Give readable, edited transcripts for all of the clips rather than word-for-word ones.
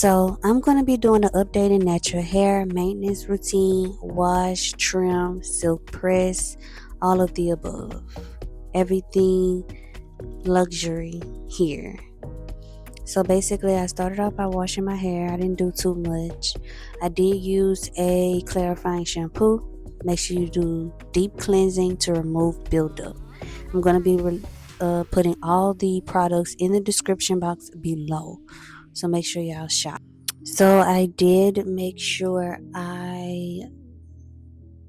So I'm going to be doing an updated natural hair maintenance routine, wash, trim, silk press, all of the above. Everything luxury here. So basically I started off by washing my hair. I didn't do too much. I did use a clarifying shampoo. Make sure you do deep cleansing to remove buildup. I'm going to be putting all the products in the description box below. So make sure y'all shop. So I did make sure I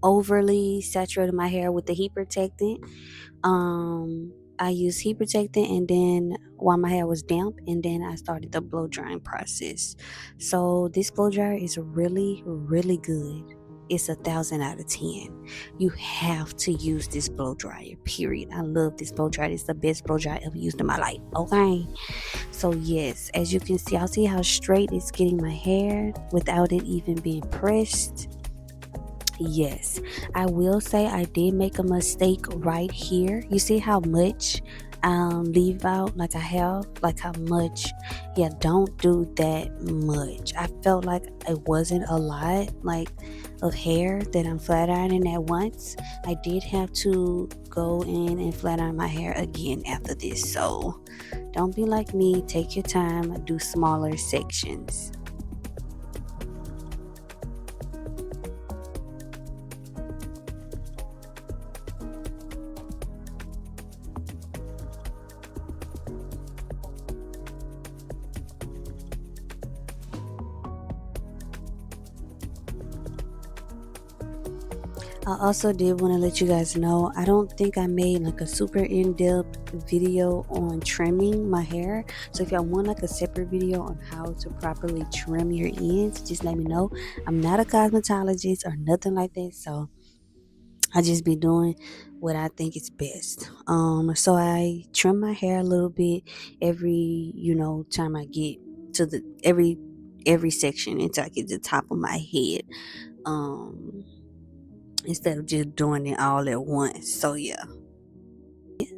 overly saturated my hair with the heat protectant. I used heat protectant, and then while my hair was damp, and then I started the blow drying process. So this blow dryer is really, really good. It's 1,000 out of 10. You have to use this blow dryer, period. I love this blow dryer. It's the best blow dryer I ever used in my life. Okay. So yes, as you can see, I'll see how straight it's getting my hair without it even being pressed. Yes, I will say I did make a mistake right here. You see how much leave out, like I have, like how much. Yeah, don't do that much. I felt like it wasn't a lot like of hair that I'm flat ironing at once. I did have to go in and flat iron my hair again after this. So don't be like me, take your time, do smaller sections. I also did want to let you guys know, I don't think I made like a super in-depth video on trimming my hair. So if y'all want like a separate video on how to properly trim your ends, just let me know. I'm not a cosmetologist or nothing like that, so I just be doing what I think is best. So I trim my hair a little bit every, time I get to the every section until I get to the top of my head. Um Instead of just doing it all at once. So yeah.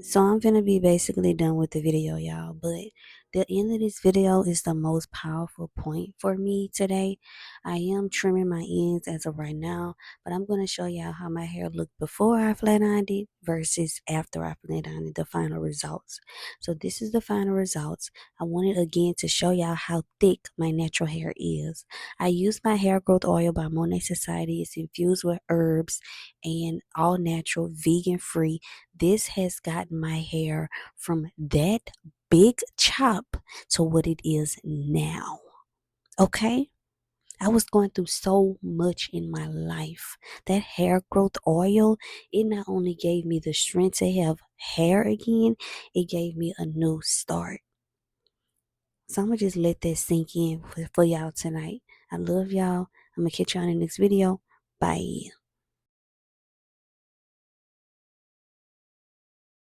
So I'm gonna be basically done with the video, y'all. But the end of this video is the most powerful point for me today. I am trimming my ends as of right now, but I'm gonna show y'all how my hair looked before I flat ironed it versus after I flat ironed it, the final results. So this is the final results. I wanted again to show y'all how thick my natural hair is. I use my hair growth oil by Monet Society. It's infused with herbs and all natural, vegan free. This has gotten my hair from that big chop to what it is now. Okay? I was going through so much in my life. That hair growth oil, it not only gave me the strength to have hair again, it gave me a new start. So I'm going to just let that sink in for y'all tonight. I love y'all. I'm going to catch y'all in the next video. Bye.